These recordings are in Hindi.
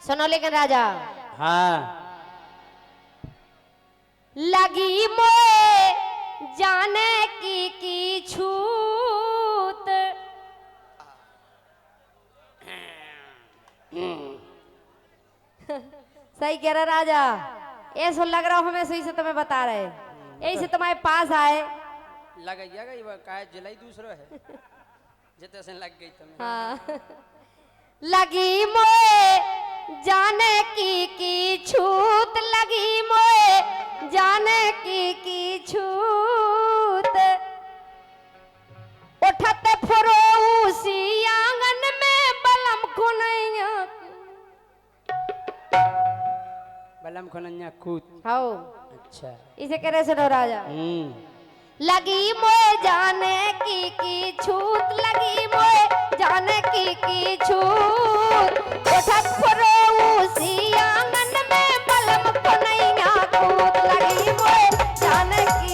सुनो लेकिन राजा। हाँ लगी मोए जाने की छूत। सही कह रहा राजा। ऐसा लग रहा हमें सही से तुम्हें बता रहे, यही से तुम्हारे पास आए। लग गई वो काय जलाई दूसरो है जितने से लग गई तुम्हें। हाँ लगी मोए जाने की छूत, लगी मोए जाने की छूत। उठत फरोसी आंगन में बलम खुनैया। बलम खुनैया कूद। हाँ अच्छा इसे कह रहे सुनो राजा। लगी मोए जाने की छूत, लगी मोए जाने की छूत। उठत फरोसी आंगन में बलम खुनैया कूद, लगी मोए जाने की।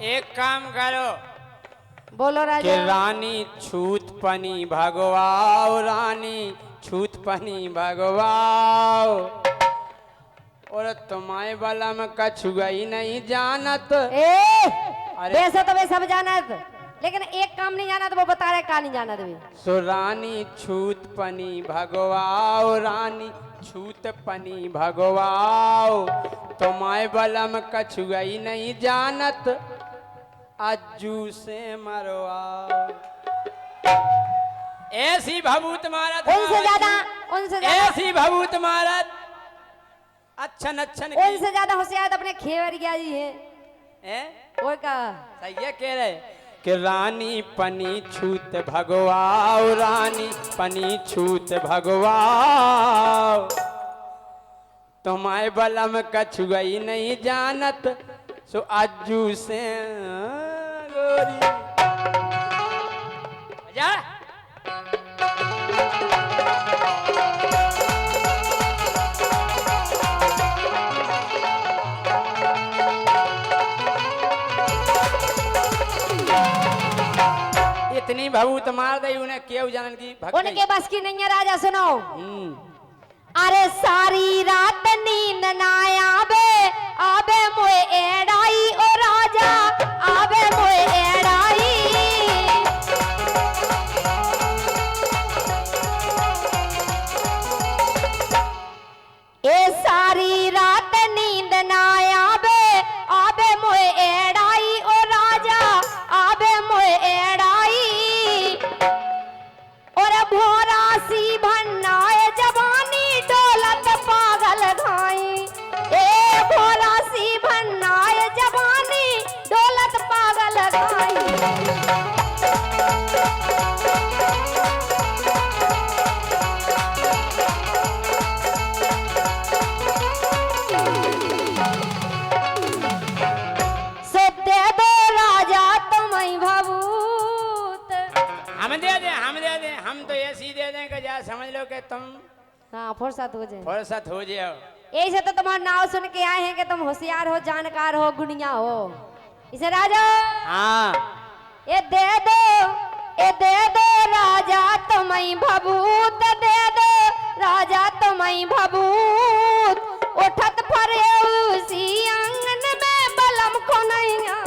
एक काम करो बोलो कि राजा। रानी छूत पनी भगवाओ, रानी छूत पनी भगवाओ। और तुम्हारे बलम कछुगई नहीं जानत। वैसे तो वे सब जानत, लेकिन एक काम नहीं जाना तो वो बता रहे का नहीं जाना वे। सो रानी छूत पनी भगवाओ, रानी छूत पनी भगवाओ। तुम्हारे बलम कछुगई नहीं जानत, अज्जू से मरवाओ। ऐसी भभूत मारत, उनसे ज्यादा ऐसी भभूत मारत अच्छन अच्छन की। उनसे ज्यादा होशियार अपने खेवरिया जी है। और का सही है कह रहे कि रानी पनी छूत भगवाओ, रानी पनी छूत भगवाओ। तुम्हारे बलम कछुगई नहीं जानत, सो अज्जू से गोरी जा। इतनी भभूत मार दी उन्हें केव जानन की भक्ति। उनके बस की नहीं है राजा। सुनो अरे सारी रात नींद ना आवे, आवे मोए एड़ाई ओ राजा, आवे मोए एड़ाई। ए सारी रात नींद ना आवे, आवे मोए एड़ाई ओ राजा, आवे मोए एड़ाई। और भोरा सी भन्नाए जवानी डोलत पागल घाई। ए भोरा सी भन्नाए जवानी डोलत पागल घाई। सो दे दो राजा तुम्हें भभूत। हम दे दे, हम दे दे, हम तो ऐसी दे दें कि जा समझ लो कि तुम हाँ फुर्सत हो जाए। फुर्सत हो जाओ। ऐसे तो तुम्हारा नाव सुन के आए हैं कि तुम होशियार हो, जानकार हो, गुणिया हो। इसे राजा हाँ ये दे दो, ये दे दो राजा तुम्हें भभूत, दे दो राजा तुम्हें भभूत। उठत फरे उसी आंगन में बलम खुनैया।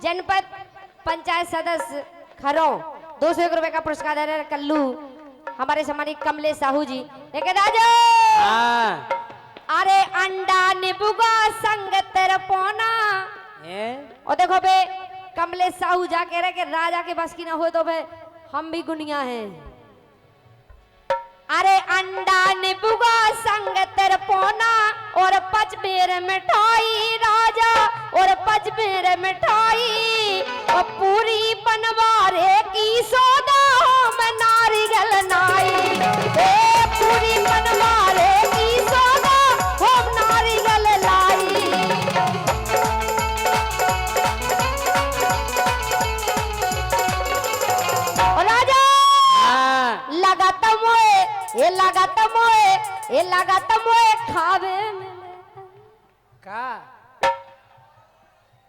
जनपद पंचायत सदस्य खरों 201 रुपए का पुरस्कार दे रहे हैं कल्लू हमारे सम्मानित कमलेश साहू जी। लेके राजा हाँ अरे अंडा निबुगा संग तेरा पोना हैं? और देखो बे कमलेश साहू जा कह रहे कि राजा के बस की ना हो तो बे हम भी गुनिया हैं। अरे अंडा निबुगा संग तेरा पोना और 5 बेर मिठाई राजा और 5 बेर मिठाई और पूरी बनवारे की सौदा हम नारियल नाई ए पूरी बनवारे की सौदा हम नारियल लाई। और राजा हाँ लगात मोए खावे मिले का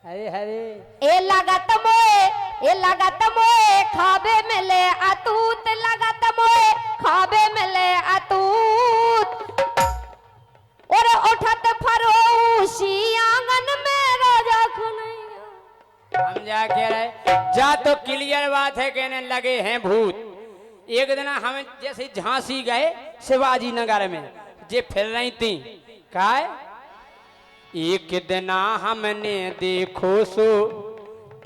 अरे हरे ए लागत मोए खावे मिले अतूत लागत मोए खावे मिले अतूत और उठत फरोशी आंगन में राजा खुनैया। हम जा कह रहे जा तो क्लियर बात है कहने लगे हैं भूत। एक दिन हम जैसे झांसी गए शिवाजी नगर में जे फिर रही थी काय एक दिन हमने देखो सो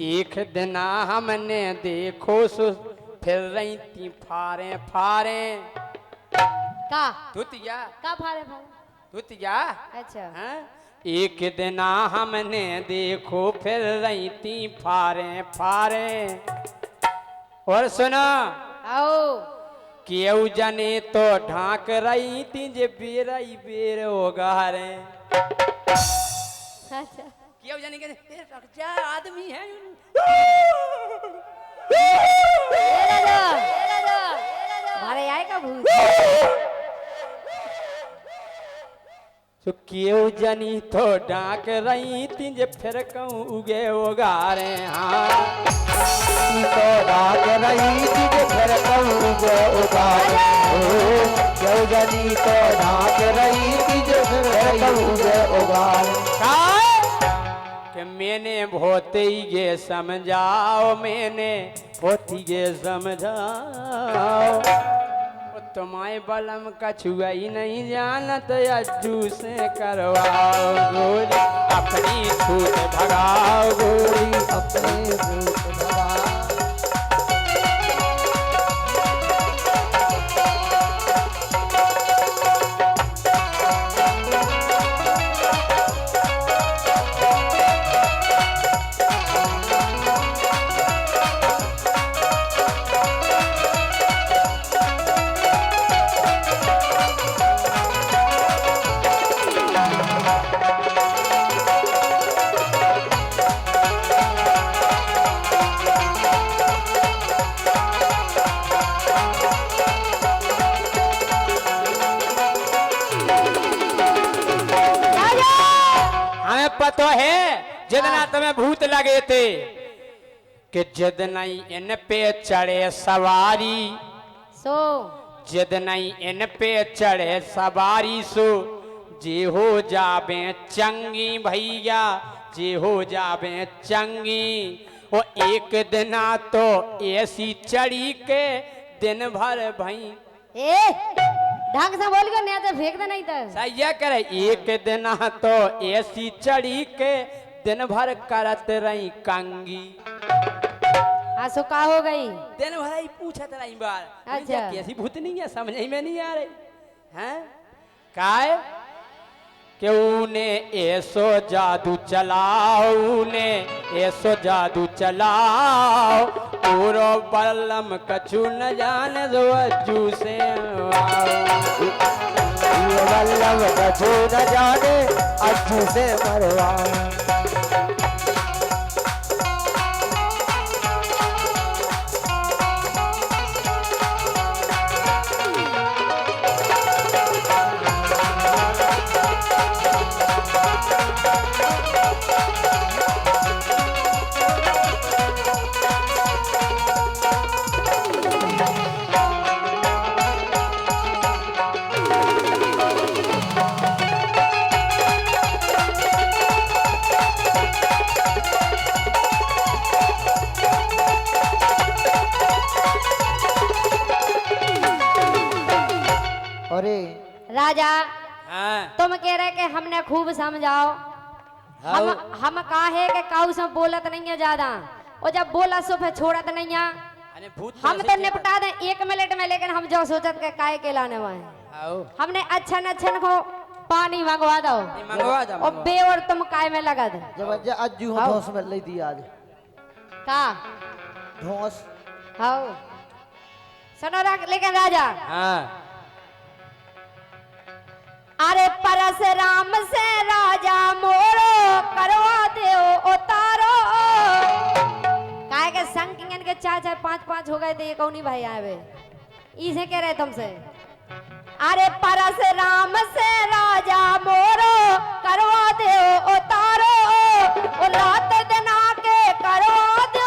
एक दिन हमने देखो सो फिर रही थी फारे फारे का तुतिया फारे तुतिया अच्छा हाँ? एक दिन हमने देखो फिर रही थी फारे फारे और सुना आओ केऊ जने तो ढाक रही थी जे बेरई बेर होगा रे अच्छा केऊ जने के रख जा आदमी है ए राजा मारे आए का भूत तो केऊ जनी तो ढाक रही थी जे फिर कहूँ उगे होगा रे हाँ तो डाक रही थी जे फिर कहूँगे उगारे क्यों जनी तो डाक रही थी जे फिर कहूँगे उगारे कि मैंने भोते ये समझाओ मैंने भोती ये समझाओ तुम्हारे बलम कछुआ ही नहीं जानत अज्जू से करवाओ गोरी अपनी छूट भगाओ गोरी अपने भूत भगा पतो है जितना तुम्हें भूत लगे थे कि जितना इन पे चढ़े सवारी सो जितना इन पे चढ़े सवारी सो जे हो जाबे चंगी भैया जे हो जाबे चंगी वो एक दिना तो ऐसी चढ़ी के दिन भर भई ए ढंग से बोल कर नहीं तो फेंक दे नहीं तो सही करे एक दिन तो ऐसी चढ़ी के दिन भर करत रही कंगी आंसू का हो गई दिन भर ही पूछत रही बार अच्छा। कैसी भूत नहीं है समझ में नहीं आ रही हैं काय कि उने ऐसो जादू चलाओ ने ऐसो जादू चलाओ पूरो बल्लम कछु न जाने जो अज्जू से वल्लभ कछु न जाने अज्जू से मरवा अरे राजा हाँ तुम कह रहे कि हमने खूब समझाओ। हम काहे के काऊ से बोलत नहीं है ज्यादा, और जब बोला सो फिर छोड़त नहीं है। अरे भूत हम कैसे तो चेपा- निपटा दें 1 मिनट में, लेकिन हम जो सोचत के काहे के लाने वाले आओ हमने अच्छन को पानी मंगवा दो ये मंगवा दो और मंगवा। बे और तुम काय में लगा दो जब आज जू आओ। धोस में ले दी आज का धोस हाउ सुनो लेकिन राजा हाँ अरे परशुराम से राजा मोरो करवा दो उतारो। काहे के संग किंगन के 4-4 5-5 हो गए थे, ये कौन भाई आवे इसे कह रहे तुमसे। अरे परशुराम से राजा मोरो करवा दो उतारो, और रात दिन आके करवा दो।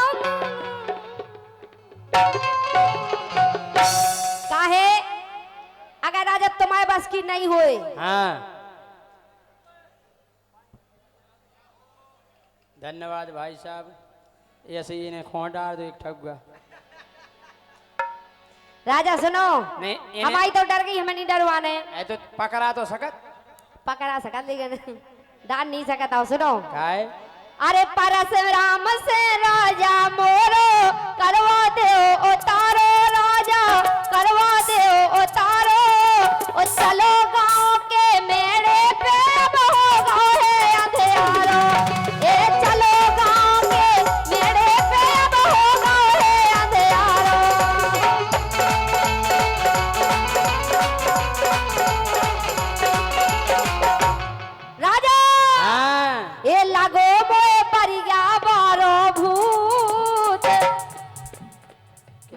काहे अगर राजा तुम्हारे बस की नहीं होए हाँ धन्यवाद भाई साहब, ऐसे ही इन्हें खों डाल दो एक ठगुआ। राजा सुनो नहीं हमारी तो डर गई, हमें नहीं डरवाने। ऐ तो पकड़ा तो सकत पकड़ा सकता लेकिन डाल नहीं सकता। सुनो काय अरे परशुराम से राजा मोरो करवा दो उतारो, राजा करवा दो उतारो। और चलो गांव के मेरे पे अब होगा है अंधेरो। ए चलो गांव के मेरे पे अब होगा है अंधेरो। राजा हाँ ए लगो मोए परिया बारो भूत।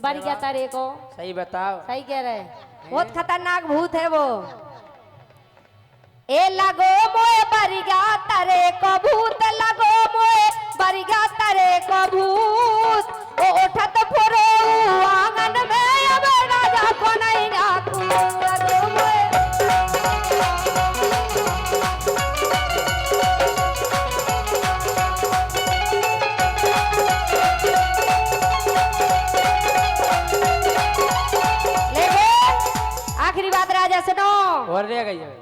बढ़ गया तारे को सही बताओ। सही कह रहे, बहुत खतरनाक भूत है वो। ए लगो मोए बरिगा तरे को भूत, लगो मोए बरिगा तरे को भूत। ओ उठत फुरो आंगन में अब राजा को नहीं डाकू। लगो मोए लेकिन आखिरी बात राजा सुनो। और रह गई है।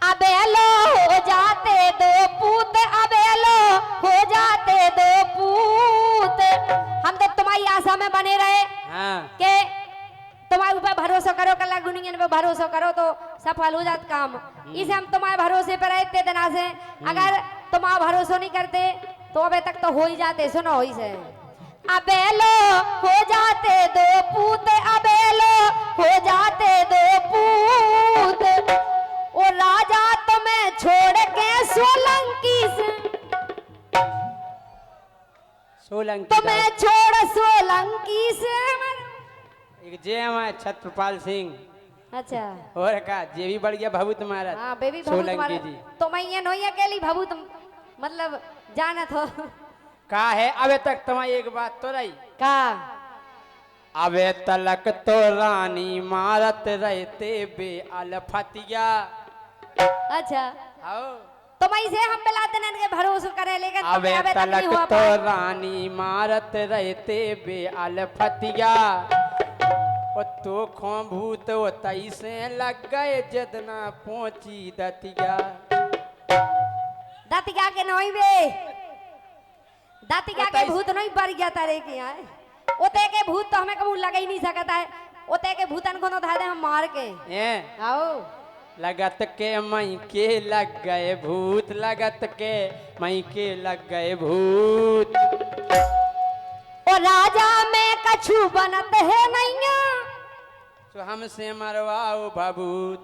अबेलो हो जाते दो पूत, अबेलो हो जाते दो पूत। हम तो तुम्हारी आशा में बने रहे हाँ कि तुम्हारे ऊपर भरोसा करो, कल गुनियन पे भरोसा करो तो सफल हो जात काम। इसे हम तुम्हारे भरोसे पर रहते दिना से, अगर तुम्हारा भरोसा नहीं करते तो अबे तक तो हो ही जाते। सुनो इसे अबेलो हो जाते दो पूत, अबेलो हो जाते दो पूत। ओ राजा तुम्हें छोड़ के सोलंकी से, सोलंकी तुम्हें छोड़ सोलंकी से। एक जे हमारे छत्रपाल सिंह अच्छा और का जे भी बढ़ गया भभूत महाराज हाँ बेबी भभूत सोलंकी तुम्हारे जी तो मैं ये नहीं अकेली भभूत मतलब जानत हो का है। अबे तक तुम्हारी एक बात तो रही, का अबे तलक तो रानी मारत रहते बे अलफतिया। अच्छा आओ तो मैं इसे हम मिलाते नहीं के भरोसा करे, लेकिन अबे तुम्हें अबे तक नहीं तलक हुआ तो पाया। रानी मारत रहते बे अलफतिया। ओ तो खो भूत ओ तई से लग गए जदना पहुंची दतिया। दातिका के नहीं बे, दातिका के बताइए। भूत नहीं बढ़ गया तारे के यहाँ। ओते के भूत तो हमें कबूल लगा ही नहीं सकता है। ओते के भूतन को तो धा दे हम मार के। ए आओ लगत के मई के लग गए भूत, लगत के मई के लग गए भूत। ओ राजा में कछु बनत है नहीं। तो हमसे मरवाओ भभूत।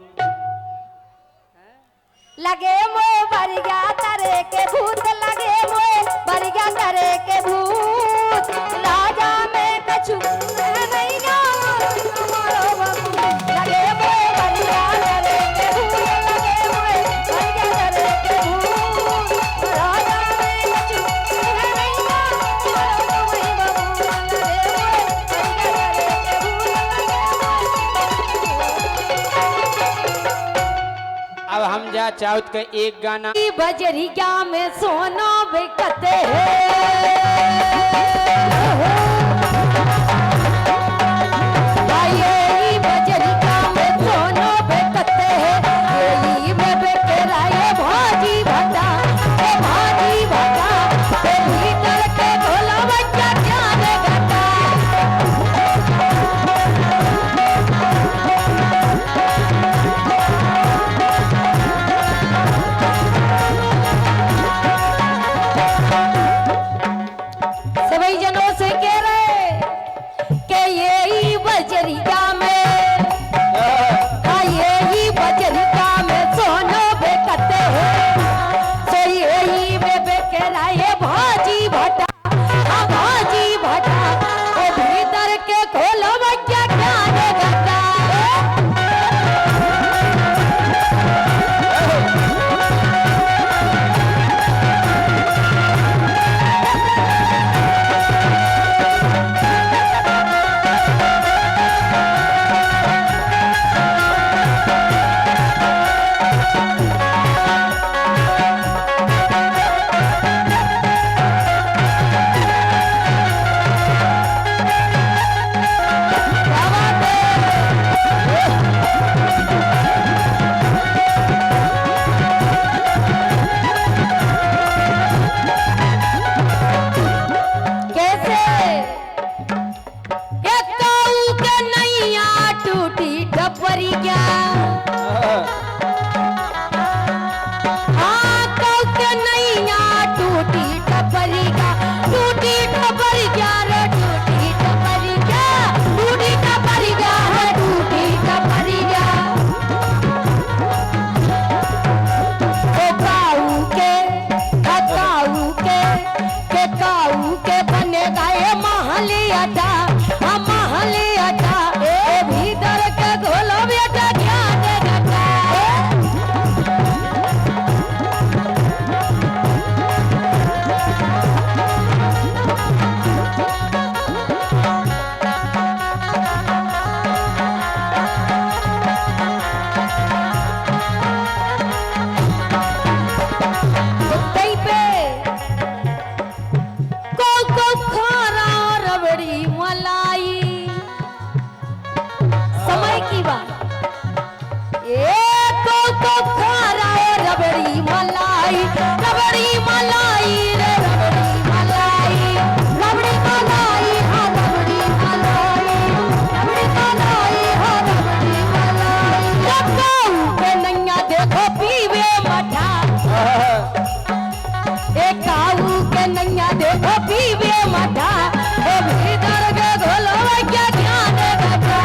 लगे मोए बरिया तरे के भूत, लगे मोए बरिया तरे के भूत। राजा में कछु है नहीं ना हमारो बबू। लगे मोए बरिया तरे के भूत, लगे मोए बरिया तरे के भूत। राजा में कछु है नहीं ना हमारो वही बबू। लगे मोए बरिया तरे के भूत। अब हम जा चाहत के एक गाना बजरिया में सोना बिकते हैं। भाई बजरिया में सोना मलाई रबड़ी मलाई रे रबड़ी मलाई रबड़ी मलाई हाँ रबड़ी मलाई रबड़ी मलाई हाँ रबड़ी मलाई जब गाँव के नैया देखो पीवे मठा एक काऊ के नैया देखो पीवे मठा ओ भीतर के घोलवा क्या ध्यान रखा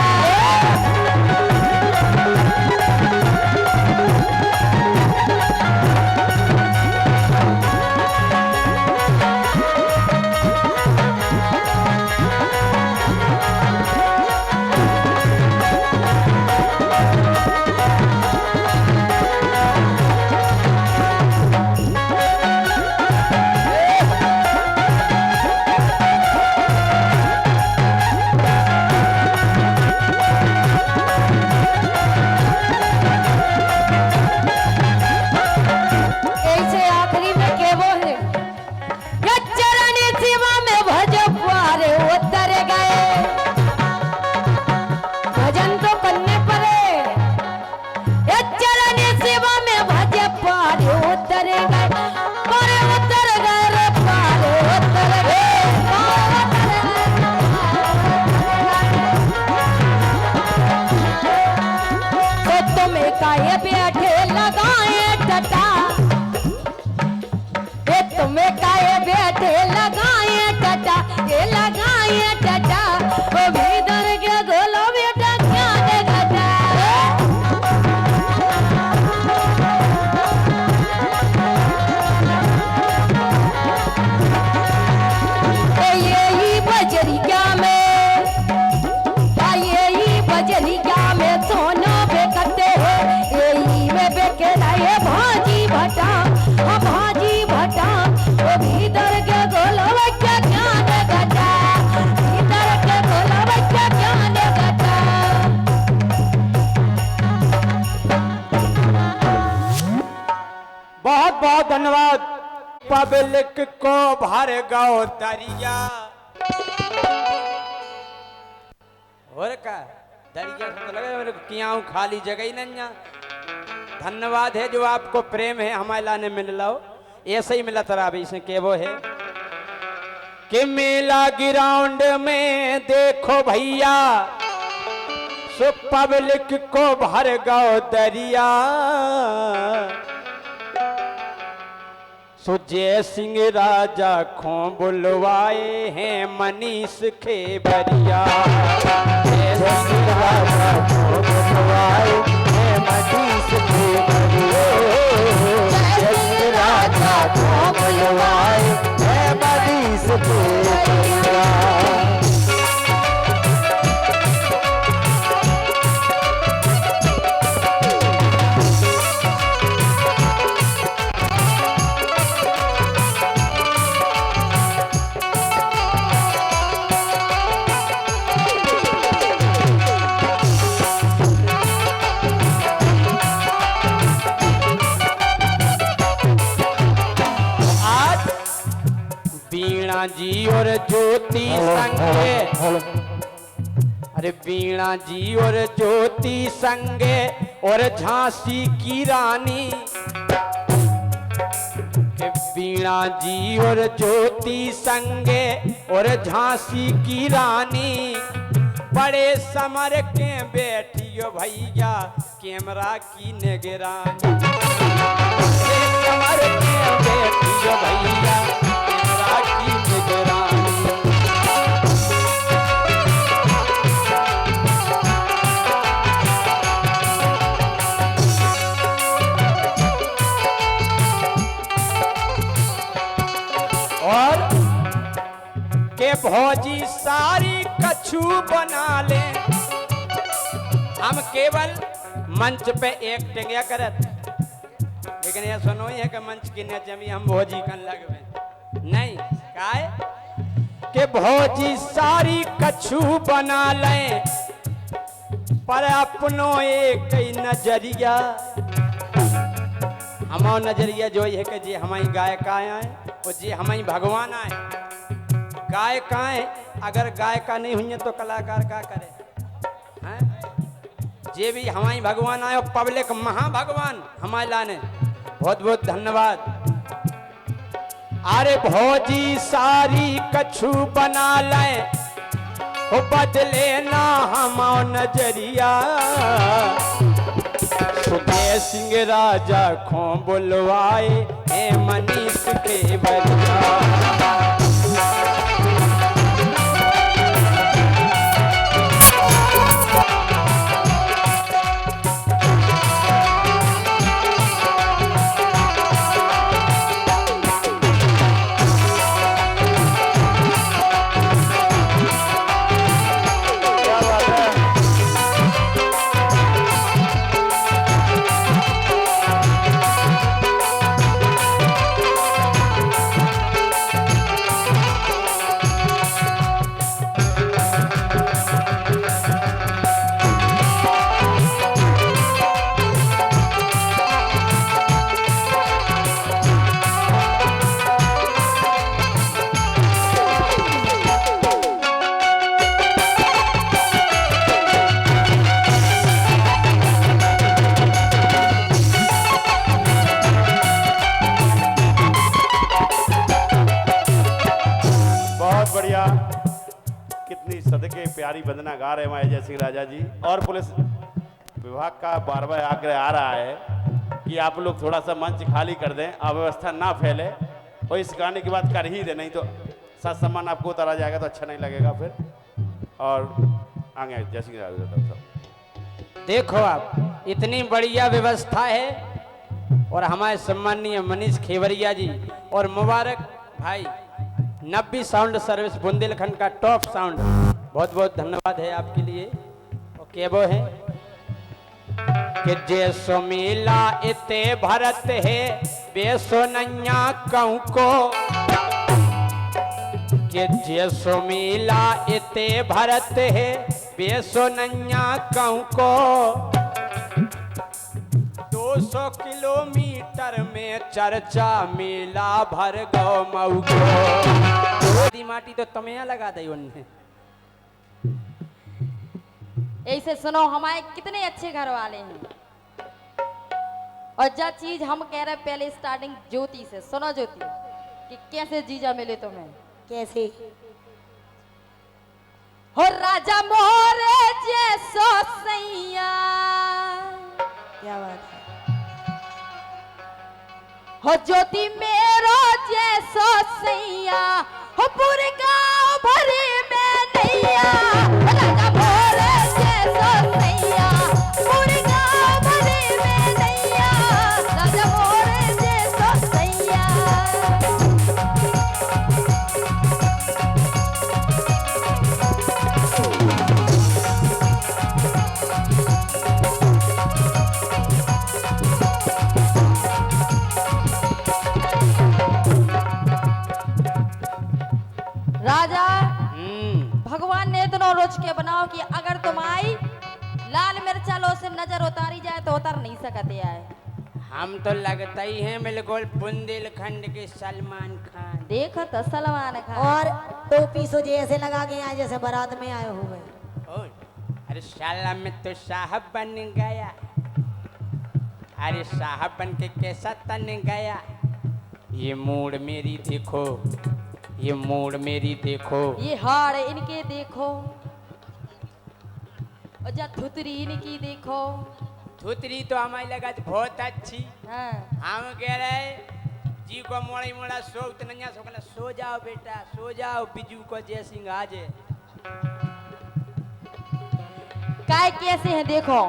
ऐसे आखिरी में के वो है ये चरण सेवा में भज पारे उतर गए भजन तो करने पड़े ये चरण सेवा में भज पारे उतर गए पारे उतर गए रे पारे उतर गए तो तुम्हें काहे बैठे लगाए टटा तुम्हें काहे बैठे लगाए टटा ये लगाए टटा ओ भीतर के गोलो बेटा क्या देखता ये ही बजरिया में ये बजरिया में सोना बेकते हैं यही में बेके लाए भाजी भटा हाँ भाजी भटा ओ भीतर के गोलवा क्या क्या देखता भीतर के गोलवा क्या क्या देखता बहुत बहुत धन्यवाद पब्लिक को भर गौ दरिया और का दरिया से तो लगे मेरे को कियाऊं खाली जगह ही नहीं है। धन्यवाद है जो आपको प्रेम है हमारे लाने मिल लो ऐसे ही मिला तरा अभी इसमें के वो है कि मेला ग्राउंड में देखो भैया सो पब्लिक को भर गौ दरिया सो जय सिंह राजा खो बुलवाए हैं मनीष खेबरिया जय सिंह राजा खो बुलवाए हैं मनीष खेबरिया जय सिंह राजा खो बुलवाए हैं मनीष खेबरिया वीणा जी और ज्योति संगे अरे वीणा जी और ज्योति संगे और झांसी की रानी के वीणा जी और ज्योति संगे और झांसी की रानी बड़े समर के बैठियो भैया कैमरा की निगरानी बड़े समर के बैठियो भैया कैमरा की निगरानी और के भौजी सारी कछु बना ले हम केवल मंच पे एक टेंगिया करत लेकिन ये सुनो है कि मंच की जमी हम भौजी कन लगवे नहीं काहे के भौजी सारी कछु बना ले पर अपनो एक नजरिया हमारा नजरिया जो है कि जी हमारी गायक आए और जी हमारी भगवान आए गायक आए अगर गायका नहीं हुई तो कलाकार का करे हैं जे भी हमारी भगवान आए और पब्लिक महाभगवान हमारे लाने बहुत बहुत धन्यवाद। अरे भौजी सारी कछु बना ले हो बदले ना हम नजरिया सुबह सिंह राजा खो बुलवाए ए मनीष के बरिया प्यारी वंदना गा रहे हमारे जय सिंह राजा जी। और पुलिस विभाग का बार बार आग्रह आ रहा है कि आप लोग थोड़ा सा मंच खाली कर दें, अव्यवस्था ना फैले और इस गाने की बात कर ही दे, नहीं तो साथ सम्मान आपको उतारा जाएगा तो अच्छा नहीं लगेगा फिर। और आगे जय सिंह राजा साहब। देखो आप इतनी बढ़िया व्यवस्था है और हमारे सम्मानीय मनीष खेवरिया जी और मुबारक भाई नब्बी साउंड सर्विस बुंदेलखंड का टॉप साउंड, बहुत बहुत धन्यवाद है आपके लिए। और के वो है कि जैसो मिला इते भरत है बेसो नैया कहूँ को, कि जैसो मिला इते भरत है बेसो नैया कहूँ को, 200 किलोमीटर में चर्चा मिला भर गौ मऊ को। माटी तो तमेया लगा दी उन्हें। ऐसे सुनो, हमारे कितने अच्छे घर वाले हैं। और जो चीज हम कह रहे पहले स्टार्टिंग ज्योति से, सुनो ज्योति कि कैसे जीजा मिले तुम्हें। कैसे हो राजा मोरे जैसो सैया, क्या बात है। हो ज्योति मेरो जैसो सैया, हो पूरे गांव भरे में नैया। राजा मोरे जैसो सैया, पूरे गांव भरे में नैया। राजा मोरे जैसो सैया। राजा भगवान ने इतना रोज के बनाओ कि अगर तुम आई लाल मिर्चा लो से नजर उतारी जाए तो उतर नहीं सकते आए। हम तो लगता ही हैं बिल्कुल बुंदेलखंड के सलमान खान। देखो तो सलमान खान। और टोपी सो जैसे लगा के आए जैसे बारात में आए हुए। अरे साला में तो साहब बन गया। अरे साहब बन के कैसा तन गया। ये मूड मेरी देखो, ये मूड मेरी देखो, ये हाड़ इनके देखो, और जा थुतरी इनकी देखो। थुतरी तो हमारी लगा बहुत अच्छी। हाँ। हम कह रहे जी को मोड़ी मोड़ा सो नैया सो जाओ बेटा सो जाओ, बिजू को जय सिंह आज काय कैसे है देखो।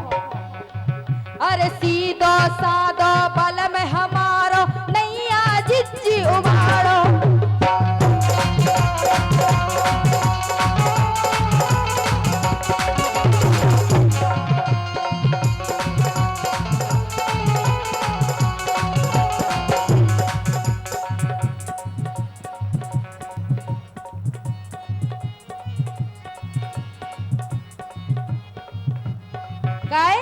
अरे सीधो साधो बल में हमारो नैया जिज्जी उबाड़ो। काय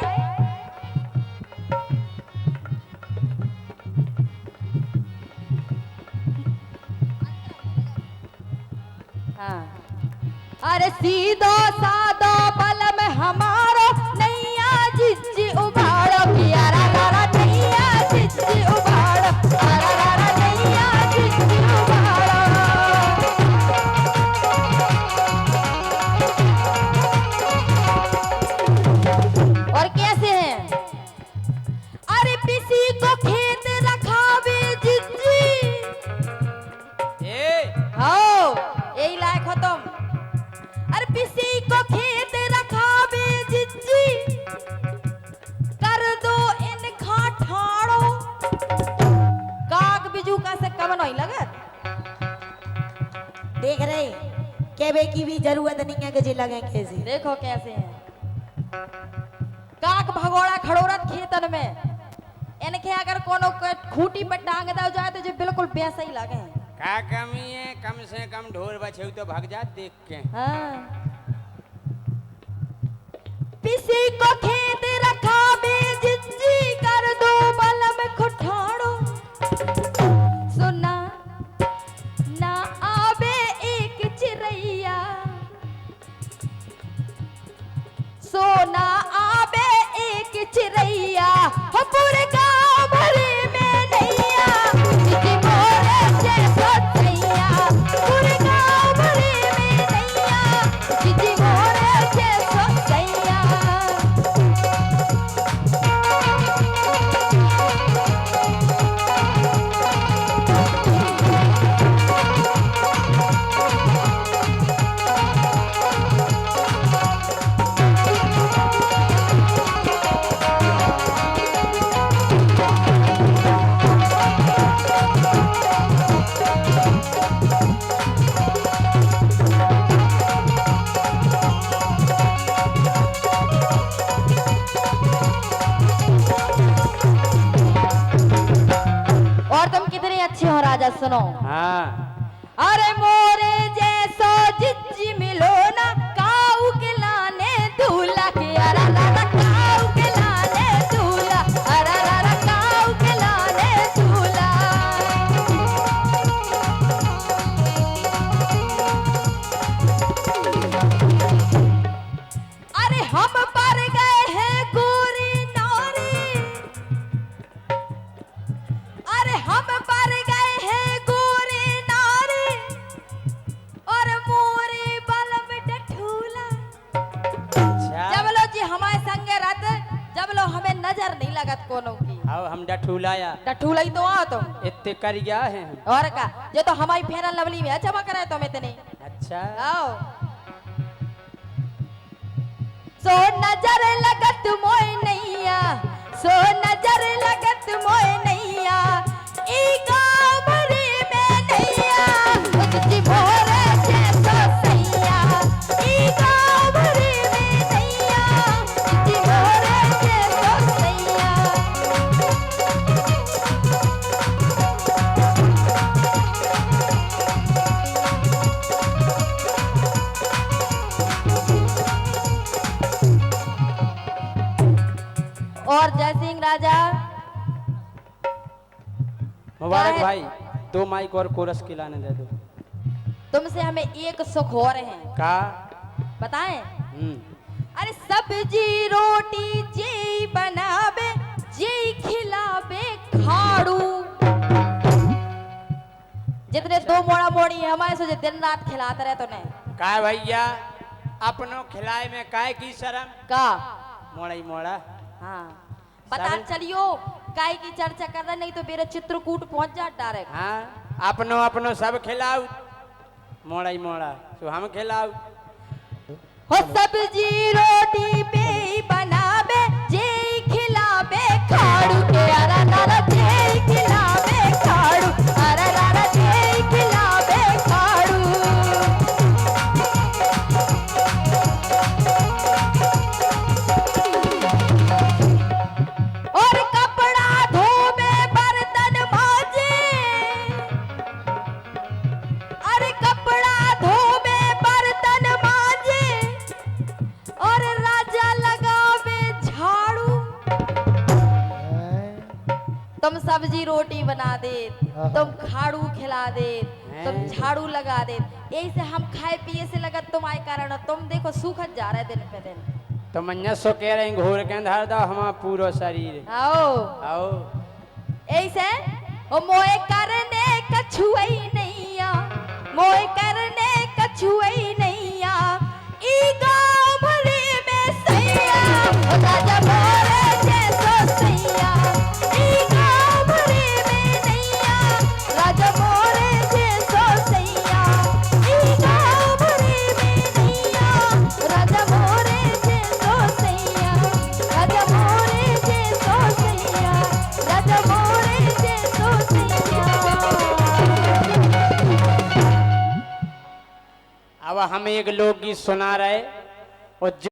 हाँ। अरे सीधो साधो बल में हमारो नैया जिज्जी उबाड़ो। प्यारा लारा नैया जिज्जी उबाड़ो, प्यारा लारा नैया जिज्जी उबाड़ो। को खेत रखावे जिज्जी। आओ यही लायक हो तुम। अरे पिसी को खेत रखावे जिज्जी, कर दो इनका ठाड़ो। काग बिजू का से कम नहीं लगत। देख रहे केबे की भी जरूरत नहीं है कि जी लगे कैसे। देखो कैसे हैं काक भगोड़ा खड़ोरत खेतन में। इनके अगर कोनो खूटी पे टांग दो जाए तो जो बिल्कुल वैसा ही लगे। का कमी है, कम से कम ढोर बछेऊ तो भाग जा देख के। हाँ। पिसी को खेत रखावे जिज्जी, कर दो बलम खुठाड़ो। सुना ना आवे एक चिरैया, सोना आवे एक चिरैया, हो पूरे गाँव भरे में नैया। जिज्जी मोरे जैसा सैया, पूरे गाँव भरे में नैया। जिज्जी मोरे जैसा सैया। और तुम कितने अच्छे हो राजा सुनो। हाँ अरे मोरे जैसो जिज्जी मिलो ना, काऊ के लाने दूल्हा के। अरा रा काऊ के लाने दूल्हा, अरा रा काऊ के लाने दूल्हा। अरे हम पर गए हैं गोरी नारी, अरे हम पर गए हैं गोरी नारी, और मोरे बलम डठूला। अच्छा। जब लो जी हमारे संगे रहते, जब लो हमें नजर नहीं लगत कोनो की। अब हम डठूलाया डठूला ही तो आओ तुम। इतने कर गया है। और का ये तो हमारी फेरन लवली में चमक रहे तुम इतने। अच्छा आओ सो नजर लगत मोय नैया, सो नजर लगत मोय नैया। ई गाँव भरे में नैया, जिज्जी मोरे जैसा सैया। ई गाँव भरे में नैया, जिज्जी मोरे जैसा सैया। और जय सिंह राजा मुबारक क्या है? भाई, 2 माइक और कोरस खिलाने दे दो। तुमसे हमें एक सुख हो रहे हैं, का बताएं। अरे सब्जी रोटी जे बनावे, जे खिलावे खाड़ू। जितने 2 मोड़ा मोड़ी है हमारे से जो दिन रात खिलाते रहे तो नहीं का भैया अपनों खिलाए में काय की शर्म। का। मोड़ा ही मोड़ा। हाँ पता चलियो काय की चर्चा कर रहे, नहीं तो मेरे चित्रकूट पहुंच जा डायरेक्ट। हाँ अपनो अपनो सब खिलाऊ, मोड़ा ही मोड़ा तो हम खिलाऊ। हो सब्जी रोटी पे बनावे, जे खिलावे खाड़ू के। अरा नारा जे खिलावे खाड़ू, अरा नारा जे खिलावे खाड़ू। और कपड़ा धोवे बर्तन मांजे, अरे कपड़ा धोवे बर्तन मांजे, और राजा लगावे झाड़ू। तुम सब्जी रोटी बना दे, तुम खाड़ू खिला दे, तुम झाड़ू लगा दे। यही से हम खाए पिए से लगत तुम्हारे कारण तुम देखो सूखत जा रहे दिन पे दिन। तो मन्या सो कह रहे हैं घोर के अंधार दो हमारा पूरा शरीर। आओ आओ ऐसे ओ मोए करने कछुई नैया, मोए करने कछुई नैया। ई गाँव भरे में सैया, ओ राजा मोरे जैसो सैया। ई और हम एक लोकगीत सुना रहे और